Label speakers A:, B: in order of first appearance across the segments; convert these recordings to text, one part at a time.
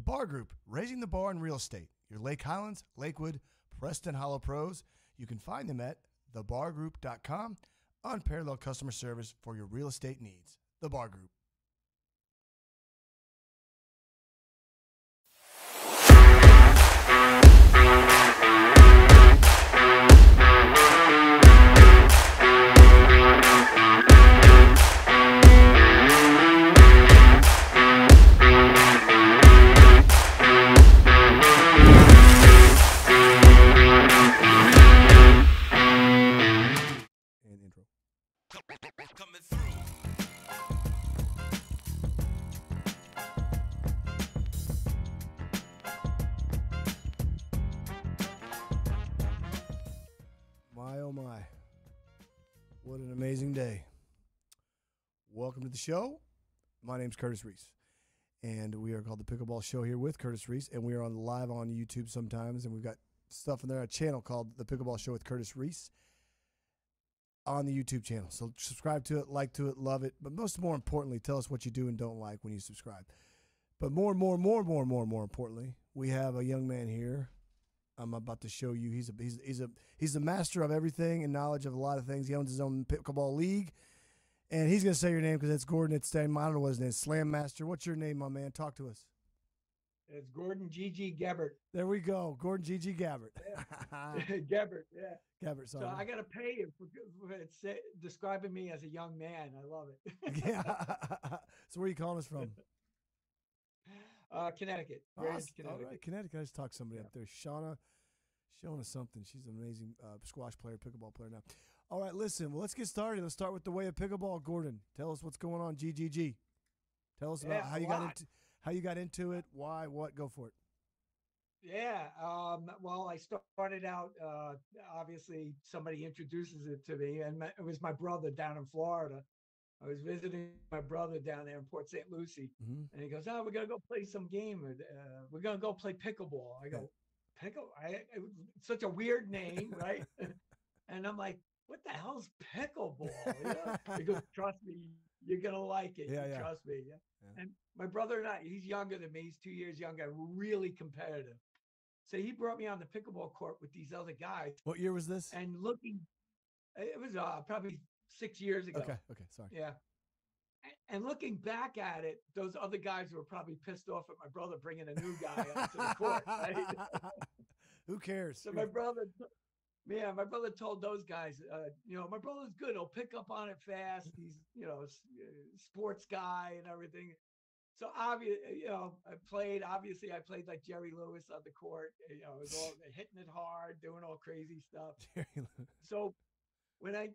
A: Bar Group, raising the bar in real estate. Your Lake Highlands, Lakewood, Preston Hollow pros. You can find them at thebargroup.com. Unparalleled customer service for your real estate needs. The Bar Group.
B: Coming through.
A: My, oh my. What an amazing day. Welcome to the show. My name's Curtis Reese, and we are called the Pickleball Show here with Curtis Reese, and we are on live on YouTube sometimes, and we've got stuff in there, a channel called the Pickleball Show with Curtis Reese on the YouTube channel. So subscribe to it, like to it, love it, but more importantly, tell us what you do and don't like when you subscribe. But more importantly, we have a young man here. I'm about to show you. He's a master of everything and knowledge of a lot of things. He owns his own pickleball league, and he's gonna say your name because it's Gordon. It's I don't know what his name is. Slam Master. What's your name, my man? Talk to us.
C: It's Gorgon GG Gebert.
A: There we go. Gordon GG Gebert.
C: Yeah. Gebert, yeah.
A: Gebert.
C: So I got to pay you for describing me as a young man. I love it.
A: Yeah. So where are you calling us from?
C: Connecticut.
A: Awesome.
C: Connecticut.
A: All right, Connecticut. I just talked to somebody up there. Shauna something. She's an amazing squash player, pickleball player now. All right, listen. Well, let's get started. Let's start with the way of pickleball. Gordon, tell us what's going on. GGG. Tell us about how you got into it. Why? What? Go for it.
C: Yeah. Well, I started out. Obviously, somebody introduces it to me, and it was my brother down in Florida. I was visiting my brother down there in Port St. Lucie, and he goes, "Oh, we're gonna go play some game. We're gonna go play pickleball." I go, "Pickle?" It's such a weird name, right? And I'm like, "What the hell's pickleball?" You know? He goes, "Trust me, you're gonna like it.
A: Yeah.
C: Trust me." Yeah. And my brother and I, he's younger than me. He's 2 years younger. We're really competitive. So he brought me on the pickleball court with these other guys.
A: What year was this?
C: And it was probably 6 years ago.
A: Okay, sorry.
C: Yeah. And looking back at it, those other guys were probably pissed off at my brother bringing a new guy onto the court. Right?
A: Who cares?
C: So my brother told those guys, my brother's good. He'll pick up on it fast. He's, sports guy and everything. So obviously, I played like Jerry Lewis on the court. It was all hitting it hard, doing all crazy stuff. So when I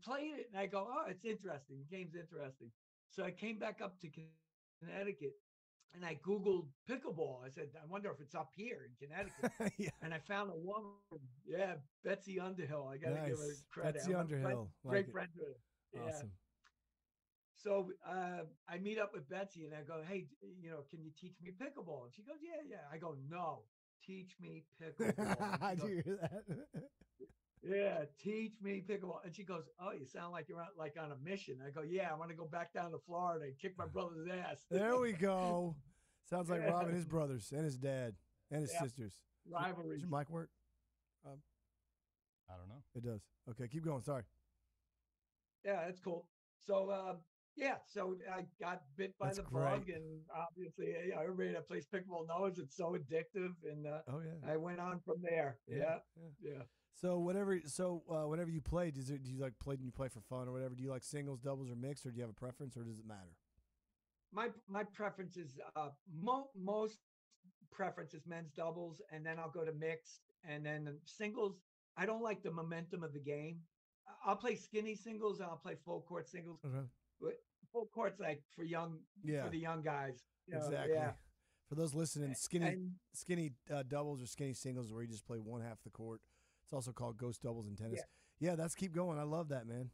C: played it and I go, oh, it's interesting. The game's interesting. So I came back up to Connecticut and I Googled pickleball. I said, I wonder if it's up here in Connecticut.
A: Yeah.
C: And I found a woman. Yeah, Betsy Underhill. I got to give her credit.
A: Betsy Underhill.
C: Great friend with her. Yeah.
A: Awesome.
C: So I meet up with Betsy and I go, hey, can you teach me pickleball? And she goes, yeah. I go, no, teach me pickleball.
A: Do you hear that?
C: Yeah, teach me pickleball. And she goes, oh, you sound like you're on a mission. I go, yeah, I want to go back down to Florida and kick my brother's ass.
A: There we go. Sounds like Rob and his brothers and his dad and his sisters.
C: Rivalries.
A: Does your mic work?
B: I don't know.
A: It does. Okay, keep going. Sorry.
C: Yeah, that's cool. So, so I got bit by the bug, and obviously, everybody that plays pickleball knows it's so addictive, and I went on from there. Yeah.
A: So whenever you play, do you like play? Do you play for fun or whatever? Do you like singles, doubles, or mixed, or do you have a preference, or does it matter?
C: My preference is most preference is men's doubles, and then I'll go to mixed, and then singles. I don't like the momentum of the game. I'll play skinny singles and I'll play full court singles.
A: Okay.
C: Full court's like for the young guys.
A: Exactly.
C: Yeah.
A: For those listening, skinny doubles or skinny singles is where you just play one half the court. It's also called ghost doubles in tennis. Yeah, that's keep going. I love that, man.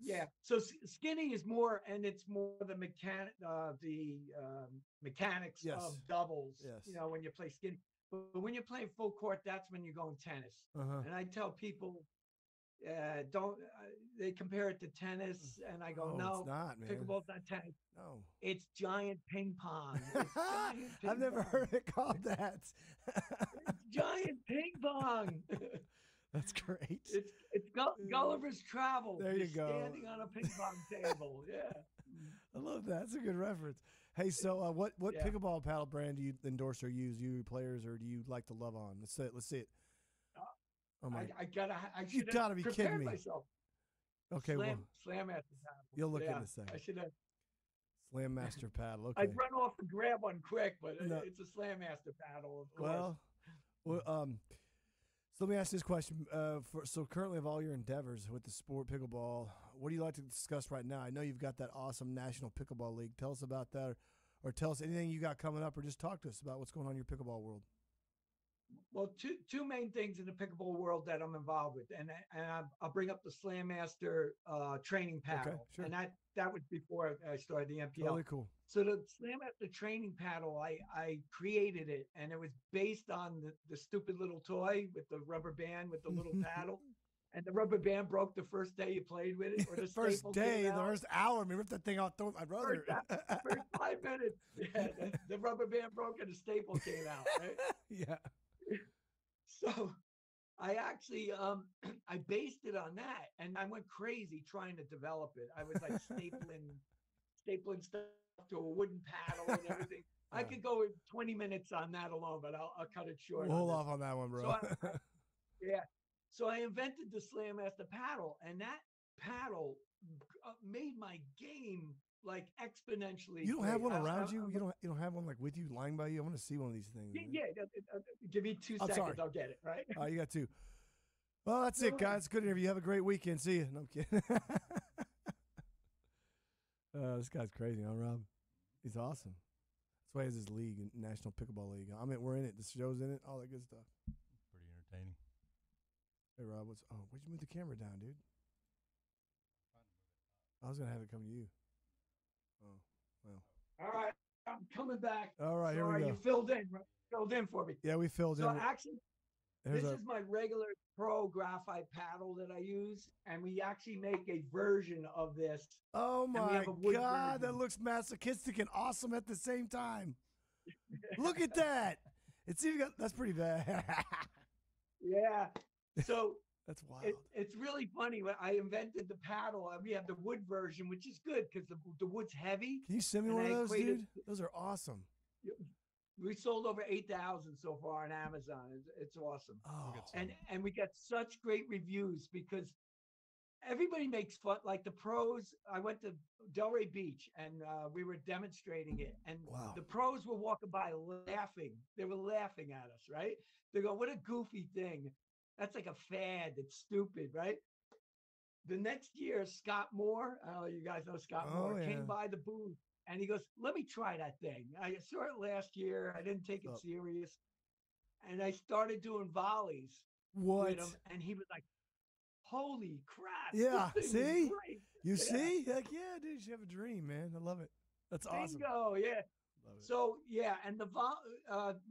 C: Yeah. So skinny is more, and it's more the mechanics of doubles.
A: Yes.
C: When you play skinny. But when you're playing full court, that's when you're going tennis. And I tell people, don't they compare it to tennis, and I go, no,
A: it's not, man.
C: pickleball's not tennis.
A: No,
C: it's giant ping pong. It's giant ping
A: I've never
C: pong.
A: heard it called that.
C: It's giant ping pong.
A: That's great.
C: It's Gulliver's Travel.
A: There you go.
C: Standing on a ping pong table. Yeah.
A: I love that. That's a good reference. Hey, so what pickleball paddle brand do you endorse or use? You players, or do you like to love on? Let's see it. Let's see it.
C: Oh my!
A: You gotta be kidding me.
C: Myself.
A: Okay,
C: Slam Master paddle.
A: You'll look in a second.
C: I should have.
A: Slam Master paddle. Okay.
C: I'd run off and grab one quick, but it's a Slam Master paddle, of course.
A: Well, so let me ask this question. So currently of all your endeavors with the sport pickleball, what do you like to discuss right now? I know you've got that awesome National Pickleball League. Tell us about that, or tell us anything you got coming up, or just talk to us about what's going on in your pickleball world.
C: Well, two main things in the pickleball world that I'm involved with, and I'll bring up the Slam Master training paddle,
A: okay, sure.
C: And that was before I started the MPL.
A: Totally cool.
C: So the Slam Master training paddle, I created it, and it was based on the stupid little toy with the rubber band with the little paddle, and the rubber band broke the first day you played with it, or the
A: first day, the first hour. I mean, rip that thing out, throw it my brother.
C: First 5 minutes, the rubber band broke and the staple came out. Right?
A: Yeah.
C: So I actually I based it on that, and I went crazy trying to develop it. I was like stapling stuff to a wooden paddle and everything. I could go 20 minutes on that alone, but I'll cut it short.
A: We'll hold off on that one, bro.
C: So I invented the Slam Master paddle, and that paddle made my game like exponentially.
A: You don't have one around you? You don't have one like with you, lying by you? I want to see one of these things.
C: Yeah. Give me 2 seconds.
A: Sorry.
C: I'll get it. Right.
A: Oh, you got 2. Well, that's it, guys. Good interview. Have a great weekend. See you. No, I'm kidding. This guy's crazy, huh, Rob? He's awesome. That's why he has his league, National Pickleball League. I mean, we're in it. The show's in it. All that good stuff.
B: Pretty entertaining.
A: Hey, Rob, where'd you move the camera down, dude? I was gonna have it come to you. Oh, well.
C: All right, I'm coming back.
A: All right,
C: Sorry,
A: here we go.
C: You filled in for me.
A: Yeah, we filled in.
C: So actually, this is my regular pro graphite paddle that I use, and we actually make a version of this.
A: Oh my God,
C: version.
A: that looks masochistic and awesome at the same time. Look at that. It's even that's pretty bad.
C: Yeah. So
A: that's wild.
C: It's really funny. When I invented the paddle, we have the wood version, which is good because the wood's heavy.
A: Can you send me one of those, dude? Those are awesome.
C: We sold over 8,000 so far on Amazon. It's awesome.
A: Oh.
C: And we get such great reviews because everybody makes fun. Like the pros, I went to Delray Beach and we were demonstrating it. And the pros were walking by laughing. They were laughing at us, right? They go, what a goofy thing. That's like a fad. It's stupid, right? The next year, Scott Moore, you guys know Scott Moore, came by the booth and he goes, let me try that thing. I saw it last year. I didn't take it serious. And I started doing volleys with him. And he was like, holy crap.
A: Yeah, see? You see? Heck yeah, dude. You have a dream, man. I love it. That's awesome.
C: Bingo, yeah. So, yeah, and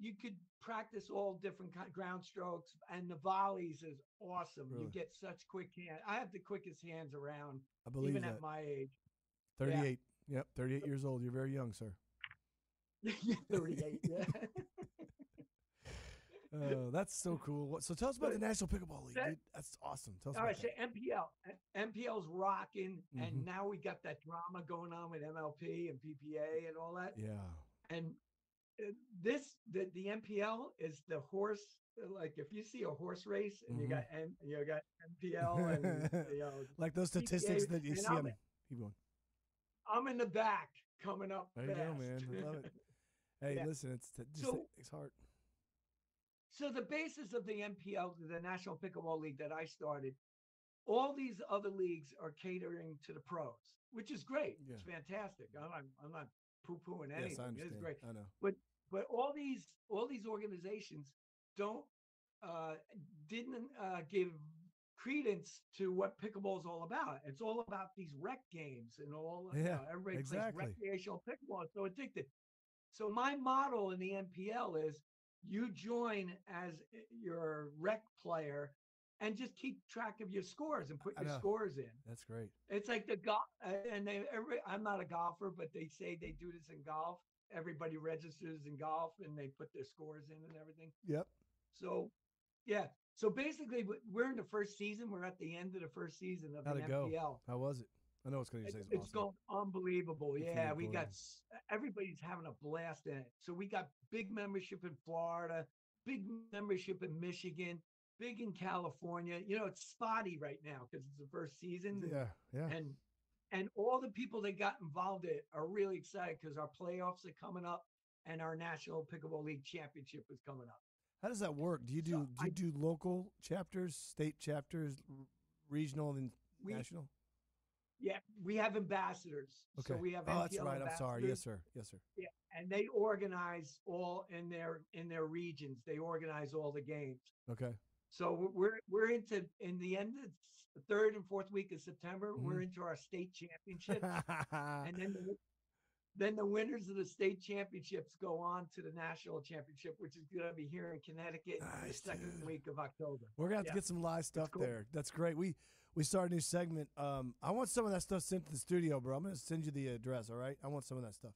C: you could practice all different ground strokes, and the volleys is awesome. Really? You get such quick hands. I have the quickest hands around,
A: I believe
C: even
A: that.
C: at my age.
A: 38. Yeah. Yep, 38 years old. You're very young, sir.
C: 38, yeah.
A: That's so cool. So tell us about the National Pickleball League, dude. That's awesome. Tell us about that.
C: So MPL's rocking, and now we got that drama going on with MLP and PPA and all that.
A: Yeah.
C: And the MPL is the horse. Like if you see a horse race and you got MPL and
A: like those statistics PPA, that you see. Keep going.
C: I'm in the back coming up.
A: There you go, man. I love it. Hey, listen, it's hard.
C: So the basis of the MPL, the National Pickleball League that I started, all these other leagues are catering to the pros, which is great. Yeah. It's fantastic. I'm not poo-pooing anything.
A: Yes, I understand.
C: It's great.
A: I know.
C: But all these organizations didn't give credence to what pickleball is all about. It's all about these rec games and all. Everybody plays recreational pickleball. It's so addicted. So my model in the MPL is you join as your rec player and just keep track of your scores and put
A: I
C: your
A: know.
C: scores in.
A: That's great.
C: It's like the golf, and I'm not a golfer, but they say they do this in golf. Everybody registers in golf and they put their scores in and everything.
A: Yep.
C: So, yeah. So basically, we're in the first season. We're at the end of the first season of
A: How'd
C: the
A: it go?
C: MPL.
A: How was it? I know it's going to say
C: It's
A: awesome.
C: going unbelievable.
A: Good for
C: Yeah,
A: you,
C: we got
A: Gorgon.
C: everybody's having a blast in it. So we got big membership in Florida, big membership in Michigan, big in California. You know, it's spotty right now because it's the first season.
A: Yeah.
C: And all the people that got involved in it are really excited because our playoffs are coming up and our National Pickleball League Championship is coming up.
A: How does that work? Do you do local chapters, state chapters, regional, and national?
C: Yeah, we have ambassadors.
A: Okay.
C: So we have
A: Oh, that's
C: NPL
A: right. I'm sorry. Yes,
C: ambassadors.
A: sir.
C: Yeah, and they organize all in their regions. They organize all the games.
A: Okay.
C: So we're in the end of the third and fourth week of September.
A: Mm-hmm.
C: We're into our state championships, and then the winners of the state championships go on to the national championship, which is going to be here in Connecticut in the second week of October.
A: We're gonna have to get some live stuff
C: cool.
A: there. That's great. We started a new segment. I want some of that stuff sent to the studio, bro. I'm gonna send you the address. All right. I want some of that stuff.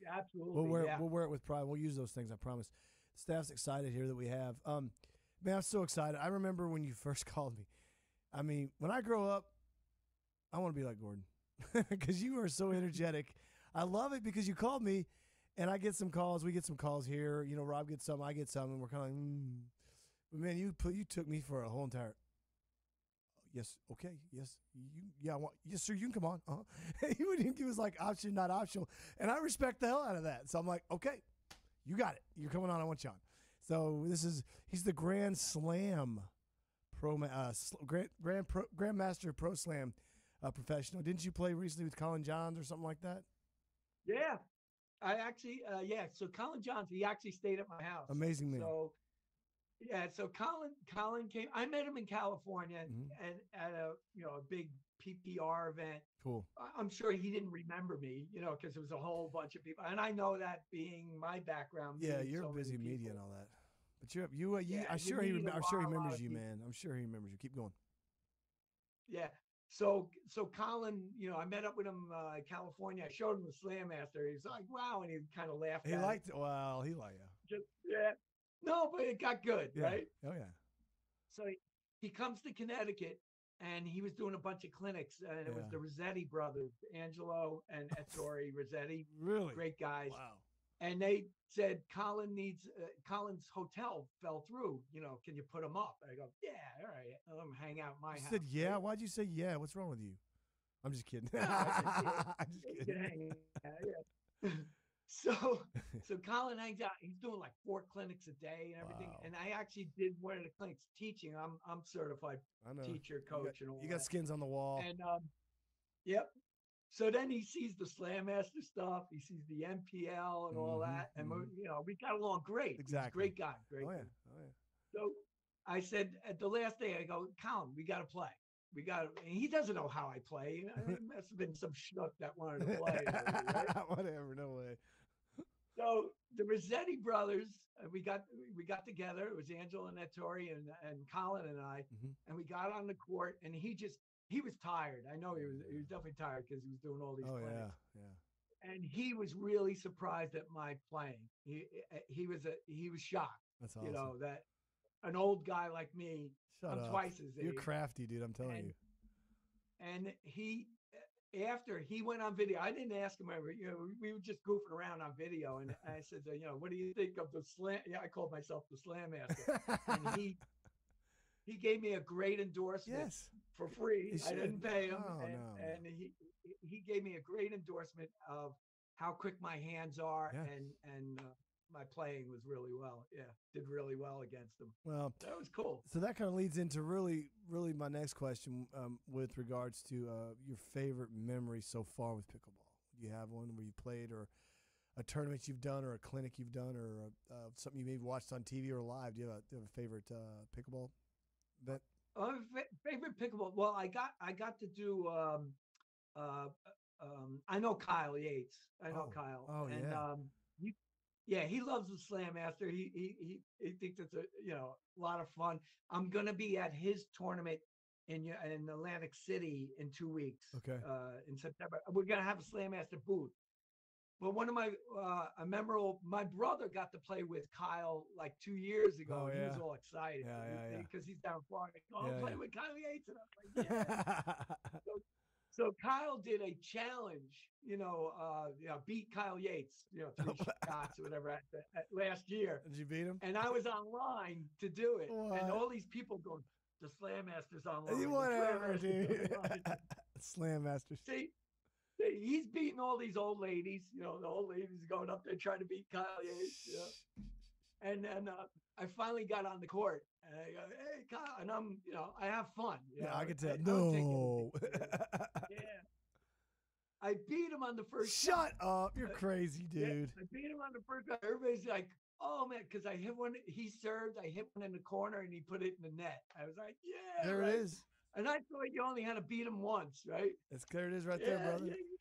C: Yeah, absolutely.
A: We'll wear it with pride. We'll use those things. I promise. Staff's excited here that we have. Man, I'm so excited. I remember when you first called me. I mean, when I grow up, I want to be like Gordon because you are so energetic. I love it because you called me, and I get some calls. We get some calls here. You know, Rob gets some, I get some, and we're kind of like, But man, you took me for a whole entire. Yes, okay, yes, yes, sir. You can come on. He wouldn't even give us like option, not optional, and I respect the hell out of that. So I'm like, okay, you got it. You're coming on. I want you on. So he's the Grand Slam Grandmaster Pro Slam professional. Didn't you play recently with Collin Johns or something like that?
C: Yeah, I actually, So Collin Johns, he actually stayed at my house.
A: Amazing man.
C: So, yeah. So Collin came. I met him in California and at a big PPR event.
A: Cool.
C: I'm sure he didn't remember me, because it was a whole bunch of people, and I know that being my background.
A: Yeah, you're
C: so
A: busy
C: many
A: media
C: people.
A: and all that. But I'm sure he remembers you, man. I'm sure he remembers you. Keep going.
C: Yeah. So Collin, I met up with him in California. I showed him the Slam Master. He's like, wow. And he kind of laughed.
A: He liked it. Well, he liked it.
C: Yeah. No, but it got good,
A: yeah.
C: right?
A: Oh, yeah.
C: So he comes to Connecticut and he was doing a bunch of clinics. And it was the Rossetti brothers, Angelo and Ettore Rossetti.
A: Really?
C: Great guys.
A: Wow.
C: And they said, Collin's hotel fell through. Can you put him up? I go, yeah, all right. Let him hang out at my house.
A: You said, yeah? Right? Why'd you say, yeah? What's wrong with you? I'm just kidding.
C: No, I'm just kidding. Yeah. So Collin hangs out. He's doing like 4 clinics a day and everything.
A: Wow.
C: And I actually did one of the clinics teaching. I'm certified teacher, coach, and all that.
A: You got skins on the wall.
C: And yep. So then he sees the Slam Master stuff. He sees the MPL and all that. And we got along great.
A: Exactly.
C: Great guy. Great.
A: Oh,
C: guy.
A: Yeah.
C: So I said at the last day, I go, Collin, we got to play. And he doesn't know how I play. It must have been some schnook that wanted to play. Right?
A: Whatever, no way.
C: So the Rossetti brothers, we got together. It was Angelo and Ettore and Collin and I, and we got on the court. And he was tired. I know he was definitely tired because he was doing all these clinics.
A: Yeah.
C: And he was really surprised at my playing. He was shocked.
A: That's awesome.
C: That an old guy like me,
A: Shut
C: I'm
A: up.
C: twice his age.
A: You're crafty, dude. I'm telling you.
C: And after he went on video, I didn't ask him ever. We were just goofing around on video, and I said, what do you think of the Slam? Yeah, I called myself the Slam Master, and he gave me a great endorsement for free. I didn't pay him, and he gave me a great endorsement of how quick my hands are, and my playing was really well. Yeah, did really well against them.
A: Well,
C: that was cool.
A: So that kind of leads into really my next question with regards to your favorite memory so far with pickleball. Do you have one where you played, or a tournament you've done, or a clinic you've done, or something you maybe watched on TV or live? Do you have a favorite pickleball event?
C: Favorite pickleball? Well, I got to do. I know Kyle Yates. I know Kyle.
A: Oh,
C: and,
A: yeah.
C: Yeah, he loves the Slam Master. He thinks it's a lot of fun. I'm gonna be at his tournament in Atlantic City in 2 weeks.
A: Okay.
C: In September, we're gonna have a Slam Master booth. But one of my my brother got to play with Kyle like 2 years ago.
A: Oh,
C: and
A: yeah.
C: He was all excited.
A: Yeah.
C: Because he's down in Florida.
A: Yeah,
C: Play with Kyle Yates, and I'm like, yeah. So Kyle did a challenge, beat Kyle Yates, 3 shots or whatever at last year.
A: Did you beat him?
C: And I was online to do it.
A: What?
C: And all these people going, the Slam Master's online.
A: Whatever, dude. Slam Master.
C: See, he's beating all these old ladies. The old ladies going up there trying to beat Kyle Yates. And then I finally got on the court. And I go, hey, Kyle. And I'm, I have fun.
A: I can tell.
C: I
A: No.
C: don't take anything. Yeah. I beat him on the first
A: Shut up. You're crazy, dude.
C: I beat him on the first shot. Everybody's like, oh, man, because I hit one. He served. I hit one in the corner, and he put it in the net. I was like, yeah.
A: There
C: right.
A: it is.
C: And I thought you only had to beat him once, right?
A: There it is right there, brother.
C: Yeah, you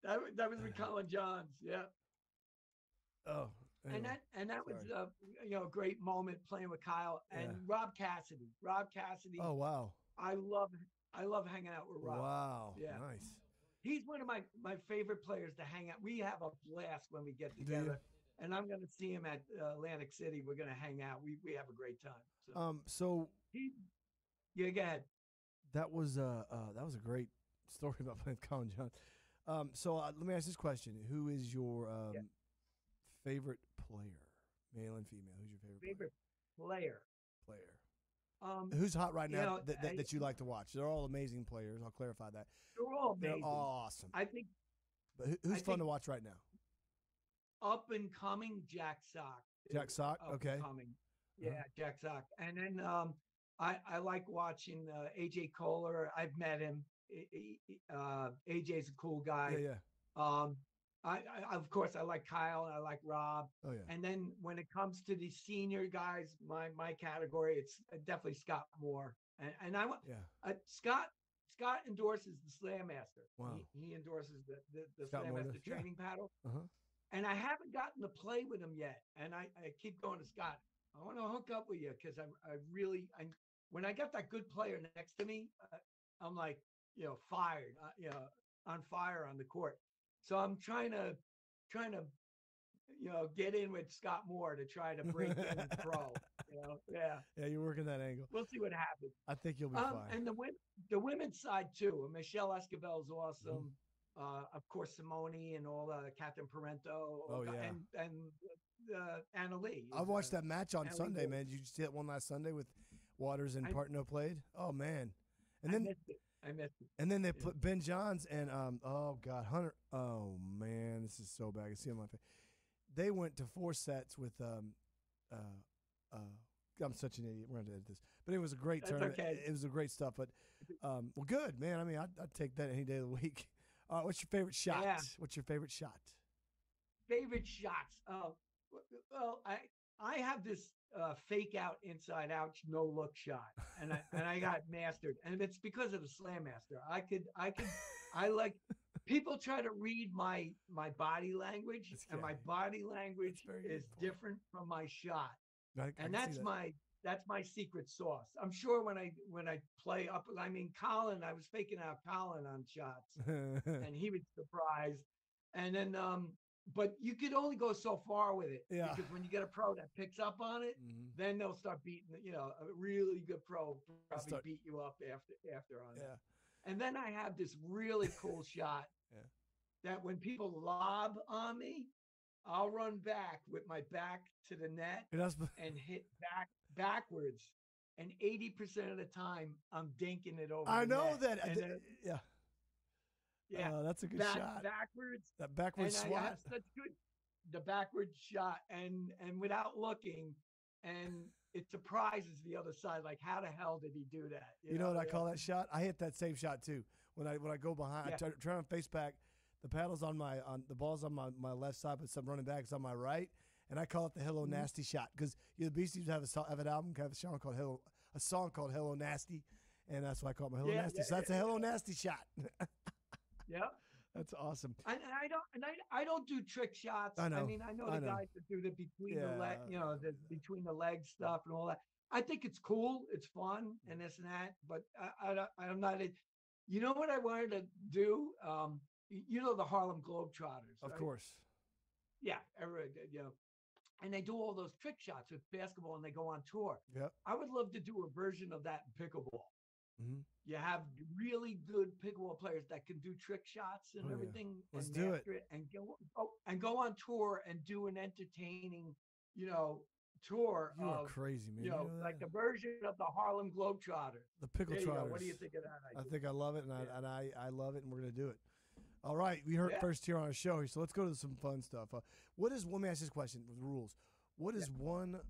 C: got it. That was with Collin Johns, yeah.
A: Oh. Anyway.
C: And that was a great moment playing with Kyle and Rob Cassidy.
A: Oh, wow.
C: I love hanging out with Rob.
A: Wow.
C: Yeah.
A: Nice.
C: He's one of my favorite players to hang out. We have a blast when we get together. And I'm going to see him at Atlantic City. We're going to hang out. We have a great time. So yeah, go ahead.
A: That was a great story about playing Collin Johns. So let me ask this question: who is your favorite player, male and female? Who's your favorite
C: player?
A: Who's hot right now that you like to watch? They're all amazing players. I'll clarify that.
C: They're all amazing.
A: They're awesome.
C: I think.
A: But who's fun to watch right now?
C: Up and coming, Jack Sock.
A: Jack Sock. Okay.
C: Coming. Yeah, Jack Sock. And then I like watching AJ Kohler. I've met him. AJ's a cool guy.
A: Yeah.
C: I of course I like Kyle and I like Rob.
A: Oh yeah.
C: And then when it comes to the senior guys, my category, it's definitely Scott Moore. And I want Scott endorses the Slam Master.
A: Wow.
C: He endorses the
A: Scott
C: Slam
A: Moore
C: Master training paddle.
A: Uh-huh.
C: And I haven't gotten to play with him yet. And I keep going to Scott. I want to hook up with you because when I got that good player next to me, I'm like, fired, on fire on the court. So I'm trying to, get in with Scott Moore to try to break in and pro. Yeah.
A: Yeah, you're working that angle.
C: We'll see what happens.
A: I think you'll be fine.
C: And the women's side too. Michelle Escobar is awesome. Of course, Simone and all Captain Parento.
A: Oh yeah.
C: And Anna Lee.
A: I watched that match on
C: Anna
A: Sunday,
C: Lee.
A: man. Did you see that one last Sunday with Waters and Partno played? Oh man. And then
C: I missed it.
A: And then they put Ben Johns and Hunter. Oh man, this is so bad. I can see on my face. They went to 4 sets with I'm such an idiot. We're going to edit this, but it was a great tournament.
C: Okay.
A: It was a great stuff. But well, good man. I mean, I'd take that any day of the week. What's your favorite shot?
C: Yeah.
A: What's your favorite shot?
C: Favorite shots. Well, I have this fake out, inside out, no look shot, and I got mastered, and it's because of the Slam Master. I like people try to read my body language, and my body language is different from my shot, and that's my secret sauce. I'm sure when I play up, I mean, Collin, I was faking out Collin on shots, and he was surprised, and then but you could only go so far with it because when you get a pro that picks up on it, then they'll start beating. A really good pro probably beat you up after on it. And then I have this really cool shot that when people lob on me, I'll run back with my back to the net and hit backwards. And 80% of the time, I'm dinking it over.
A: I know
C: net.
A: that. Yeah, that's a good shot.
C: Backwards.
A: That backwards
C: and
A: swat.
C: I have such good, the backwards shot, and without looking, and it surprises the other side. Like, how the hell did he do that?
A: You know what I call that shot? I hit that same shot too. When I go behind, I try to face back. The paddle's on the ball's on my left side, but some running back is on my right, and I call it the Hello Nasty shot because the Beasties have an album, have a song called Hello Nasty, and that's why I call it my Hello Nasty. So that's a Hello Nasty shot.
C: Yeah.
A: That's awesome.
C: I don't do trick shots.
A: I know.
C: I know the guys that do the between the leg, the between the leg stuff and all that. I think it's cool, it's fun, and this and that. But I'm not. You know what I wanted to do? The Harlem Globetrotters,
A: Of
C: right?
A: course.
C: Yeah, and they do all those trick shots with basketball, and they go on tour.
A: Yep.
C: I would love to do a version of that in pickleball.
A: Mm-hmm.
C: You have really good pickleball players that can do trick shots and everything.
A: Let's
C: and
A: do it.
C: And go on tour and do an entertaining, tour.
A: You are crazy, man.
C: Like the version of the Harlem Globetrotter.
A: The Pickletrotters.
C: What do you think of that idea?
A: I think I love it, and I love it, and we're gonna do it. All right, we heard first here on our show, so let's go to some fun stuff. Let me ask this question with rules. What is one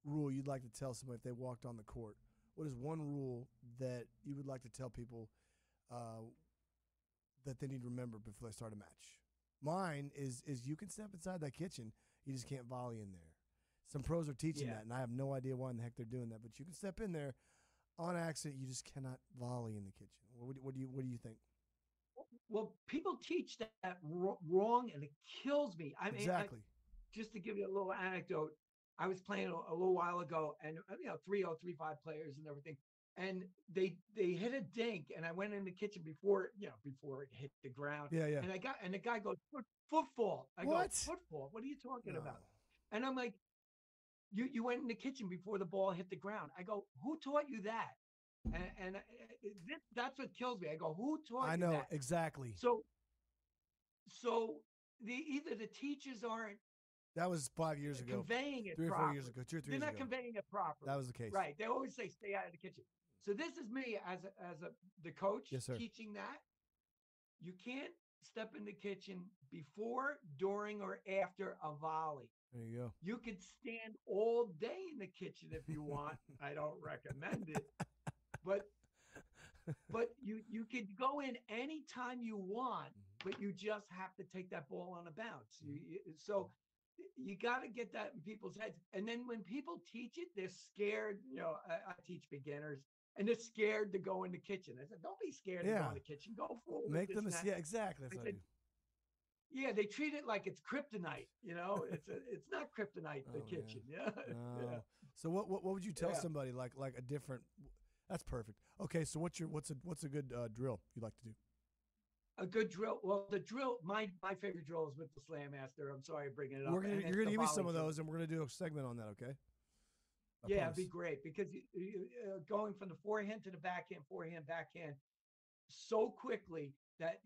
A: rule you'd like to tell somebody if they walked on the court? What is one rule that you would like to tell people that they need to remember before they start a match? Mine is you can step inside that kitchen, you just can't volley in there. Some pros are teaching that, and I have no idea why in the heck they're doing that. But you can step in there on accident. You just cannot volley in the kitchen. What do you think?
C: Well, people teach that wrong, and it kills me.
A: Exactly.
C: Just to give you a little anecdote, I was playing a little while ago, and 3-0, 3-5 players and everything, and they hit a dink, and I went in the kitchen before it hit the ground.
A: Yeah.
C: And the guy goes football. I go, football? What are you talking about? And I'm like, you went in the kitchen before the ball hit the ground. I go, who taught you that? And that's what kills me. I go, who taught you that?
A: I know, exactly.
C: So either the teachers aren't.
A: That was 5 years ago.
C: Conveying it
A: 3 or 4
C: properly.
A: years ago. 2 or 3 years ago.
C: They're not conveying it properly.
A: That was the case.
C: Right. They always say, stay out of the kitchen. So this is me as the coach teaching that. You can't step in the kitchen before, during, or after a volley.
A: There you go.
C: You could stand all day in the kitchen if you want. I don't recommend it. But you could go in anytime you want, but you just have to take that ball on a bounce. So you got to get that in people's heads. And then when people teach it, they're scared. I teach beginners, and they're scared to go in the kitchen. I said, don't be scared to go in the kitchen. Go forward.
A: Make them exactly. That's what I do.
C: Yeah, they treat it like it's kryptonite. It's not kryptonite. The kitchen.
A: Man. Yeah. No. So what would you tell somebody like a different? That's perfect. Okay, so what's a good drill you like to do?
C: A good drill. Well, the drill. My favorite drill is with the Slam Master. I'm sorry, bringing it up.
A: You're gonna give me some of those, and we're gonna do a segment on that. Okay.
C: It'd be great because going from the forehand to the backhand, backhand, so quickly that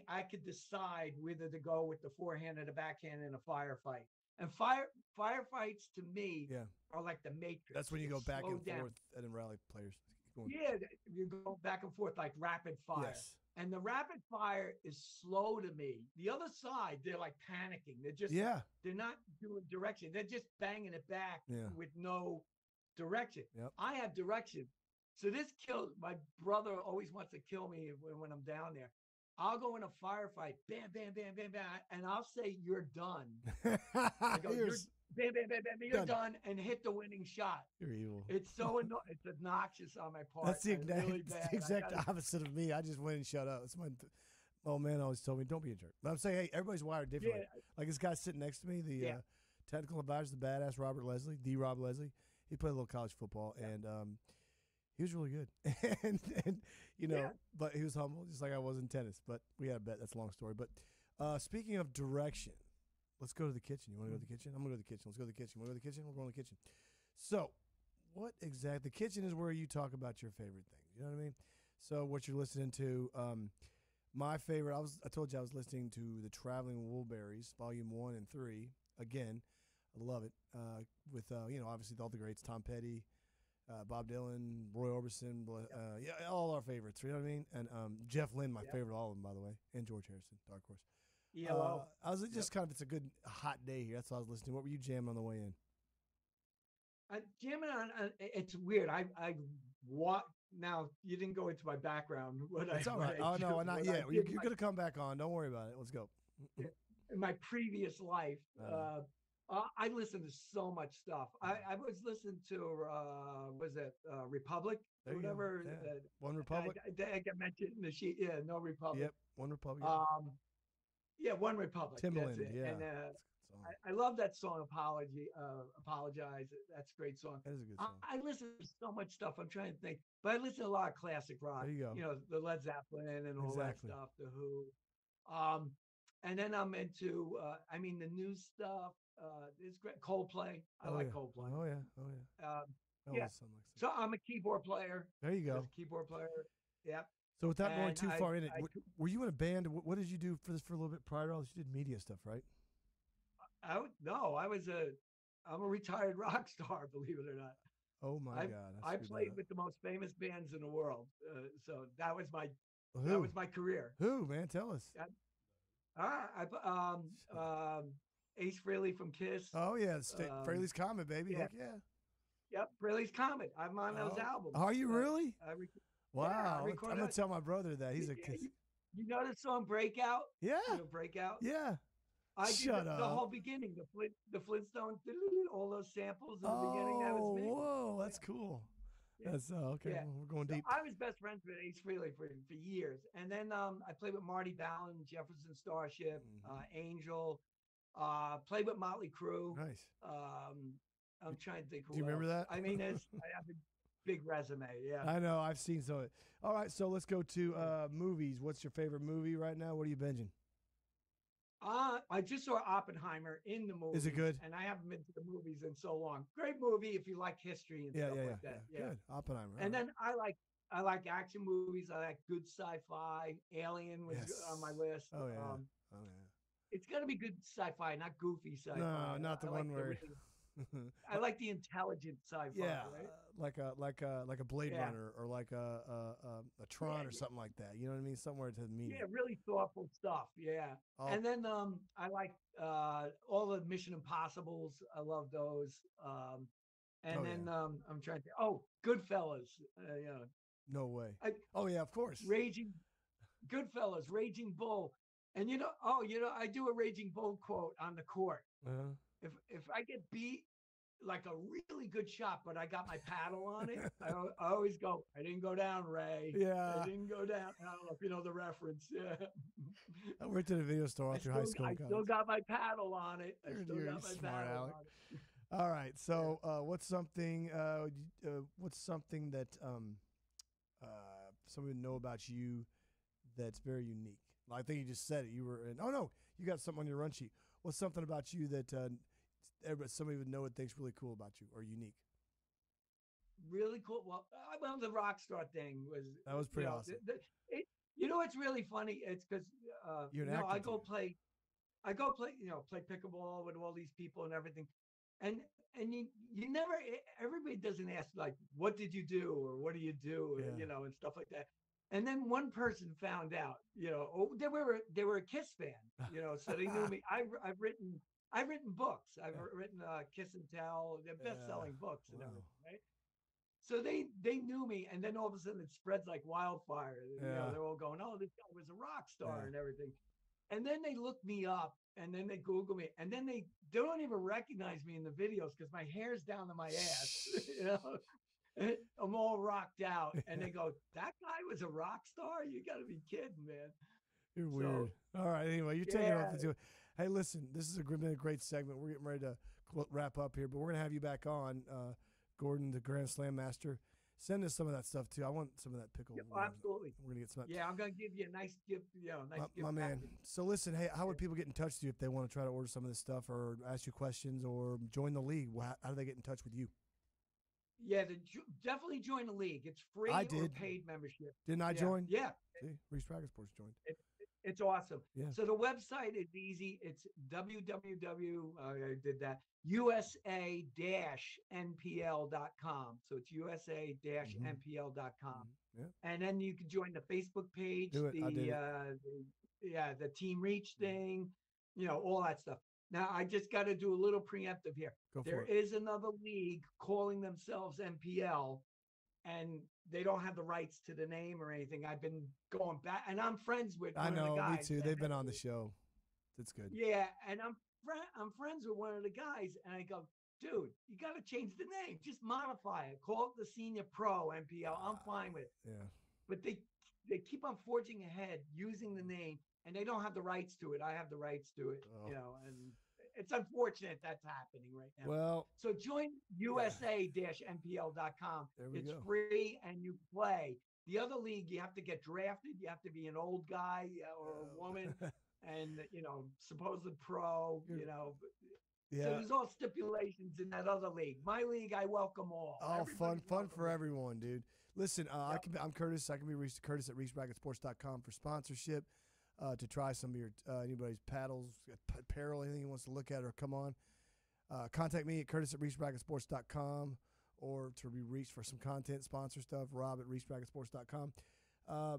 C: I could decide whether to go with the forehand or the backhand in a firefight. And firefights to me are like the Matrix.
A: That's when you go back and forth and then rally players.
C: Yeah, you go back and forth like rapid fire.
A: Yes.
C: And the rapid fire is slow to me. The other side, they're like panicking. They're just they're not doing direction. They're just banging it back with no direction.
A: Yep.
C: I have direction. So this kills my brother always wants to kill me when I'm down there. I'll go in a firefight, bam, bam, bam, bam, bam, and I'll say, you're done. I go, bam, bam, bam, bam, you're done, and hit the winning shot.
A: You're evil.
C: It's so it's obnoxious on my part.
A: That's the exact opposite of me. I just went and shut up. That's my old man always told me, don't be a jerk. But I'm saying, hey, everybody's wired differently. Yeah. Like this guy sitting next to me, the technical advisor, the badass Rob Leslie. He played a little college football, and he was really good. and but he was humble, just like I was in tennis. But we had a bet. That's a long story. But speaking of direction, let's go to the kitchen. You want to go to the kitchen? I'm going to go to the kitchen. Let's go to the kitchen. Want to go to the kitchen? We're going to the kitchen. So what exactly? The kitchen is where you talk about your favorite things. You know what I mean? So what you're listening to, my favorite, I told you I was listening to the Traveling Woolberries, Volume 1 and 3. Again, I love it. With, obviously all the greats, Tom Petty, Bob Dylan, Roy Orbison, all our favorites. You know what I mean? And Jeff Lynne, my favorite, all of them, by the way, and George Harrison, Dark Horse. I was just kind of, it's a good hot day here. That's what I was listening to. What were you jamming on the way in?
C: Jamming on, it's weird. Now, you didn't go into my background.
A: It's all right. No, not yet. You're going to come back on. Don't worry about it. Let's go.
C: In my previous life, I listen to so much stuff. I was listening to was it Republic or whatever?
A: Yeah. One Republic.
C: I got mentioned in the sheet. Yeah, No Republic.
A: Yep, One Republic.
C: Yeah, One Republic.
A: Timbaland.
C: That's it.
A: Yeah.
C: And I love that song. Apologize. That's a great song.
A: That is a good song.
C: I listen to so much stuff. I'm trying to think, but I listen to a lot of classic rock.
A: There you go.
C: You know, the Led Zeppelin and all that stuff. The Who. And then I'm into. The new stuff. It's great. Coldplay. I like Coldplay.
A: Oh yeah.
C: Yeah. So I'm a keyboard player.
A: There you go.
C: As a keyboard player. Yep.
A: So without going too far in it, were you in a band? What did you do for a little bit prior to all this? You did media stuff, right?
C: I'm a retired rock star, believe it or not.
A: Oh my God!
C: I played with the most famous bands in the world, so that was my career.
A: Who, man? Tell us.
C: Ace Frehley from Kiss.
A: Oh yeah, Frehley's Comet, baby.
C: Yeah.
A: Heck yeah.
C: Yep, Frehley's Comet. I'm on those albums.
A: Are you really? Wow.
C: Yeah,
A: I'm gonna tell my brother that he's a Kiss.
C: You know the song Breakout?
A: Yeah.
C: You know, Breakout?
A: Yeah.
C: I did the whole beginning, the Flintstones, all those samples in the beginning. That was me.
A: Whoa, that's cool. Yeah. That's okay.
C: Yeah.
A: Well, we're going deep.
C: I was best friends with Ace Frehley for years, and then I played with Marty Ballin, Jefferson Starship, Angel. Played with Motley Crue.
A: Nice.
C: I'm trying to think.
A: Do you remember that?
C: I mean, I have a big resume. Yeah.
A: I know. I've seen some of it. All right, so let's go to movies. What's your favorite movie right now? What are you binging?
C: I just saw Oppenheimer in the movie.
A: Is it good?
C: And I haven't been to the movies in so long. Great movie if you like history and stuff like that. Yeah.
A: Good. Oppenheimer.
C: And then I like action movies. I like good sci-fi. Alien was on my list.
A: Oh yeah.
C: It's got to be good sci-fi, not goofy sci-fi.
A: No, not the one where.
C: I like the intelligent sci-fi. Yeah,
A: right? like a Blade Runner or like a Tron or something like that. You know what I mean? Somewhere it has meaning.
C: Yeah, really thoughtful stuff. Yeah, and then I like all the Mission Impossibles. I love those. I'm trying to. Goodfellas.
A: No way. Of course.
C: Goodfellas, Raging Bull. And I do a Raging Bull quote on the court. If I get beat like a really good shot, but I got my paddle on it, I always go, I didn't go down, Ray.
A: Yeah.
C: I didn't go down. I don't know if you know the reference. Yeah.
A: I worked at a video store all through high school.
C: I still got my paddle on it. You're smart, Alec.
A: All right. So what's something that somebody would know about you that's very unique? I think you just said it. You were in. Oh no, you got something on your run sheet. What's something about you that somebody would know and thinks really cool about you or unique?
C: Really cool. Well, the rock star thing was
A: pretty awesome.
C: It's really funny. It's because I go play play pickleball with all these people and everything, and you never. Everybody doesn't ask like, what did you do or what do you do, and stuff like that. And then one person found out, they were a Kiss fan, so they knew me. I've written books. I've written Kiss and Tell, they're best-selling books and everything, right? So they knew me, and then all of a sudden it spreads like wildfire. They're all going, "Oh, this guy was a rock star and everything." And then they look me up, and then they Google me, and then they don't even recognize me in the videos because my hair's down to my ass, I'm all rocked out, and they go, "That guy was a rock star? You got to be kidding, man."
A: You're weird. All right. Anyway, you're taking off the. Hey, listen, this has been a great segment. We're getting ready to wrap up here, but we're gonna have you back on, Gordon, the Grand Slam master. Send us some of that stuff too. I want some of that pickle.
C: Absolutely.
A: We're gonna get some.
C: I'm gonna give you a nice gift.
A: My man. So listen, hey, how would people get in touch with you if they want to try to order some of this stuff or ask you questions or join the league? How do they get in touch with you?
C: Yeah, definitely join the league. It's free or paid membership.
A: Didn't I join?
C: Yeah.
A: See, Reese Practice Sports joined.
C: It's awesome.
A: Yeah.
C: So the website is easy. It's USA-NPL.com. So it's USA-NPL.com.
A: Yeah.
C: And then you can join the Facebook page, the Team Reach thing, all that stuff. Now, I just got to do a little preemptive here. There is another league calling themselves NPL, and they don't have the rights to the name or anything. I've been going back, and I'm friends with one of the guys.
A: Me too. They've been on the show. That's good.
C: Yeah, and I'm I'm friends with one of the guys, and I go, dude, you got to change the name. Just modify it. Call it the Senior Pro MPL. I'm fine with it.
A: Yeah.
C: But they keep on forging ahead using the name, and they don't have the rights to it. I have the rights to it, and it's unfortunate that's happening right now.
A: Well,
C: so join USA-MPL.com. It's free, and you play. The other league, you have to get drafted. You have to be an old guy or a woman, and supposed pro. So there's all stipulations in that other league. My league, I welcome all.
A: Oh, fun for everyone, dude. Listen, I'm Curtis. I can be reached Curtis at ReeseBracketSports.com for sponsorship, to try some of your anybody's paddles, apparel, anything he wants to look at or come on. Contact me at Curtis at ReeseBracketSports.com or to be reached for some content, sponsor stuff, Rob at ReeseBracketSports.com.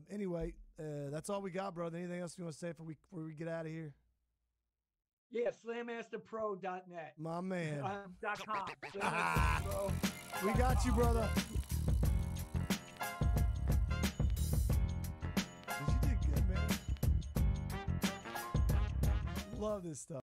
A: Anyway, that's all we got, brother. Anything else you want to say before we get out of here?
C: Yeah, SlamMasterPro.net.
A: My man.
C: .com. SlamMasterPro.
A: We got you, brother. You did good, man. Love this stuff.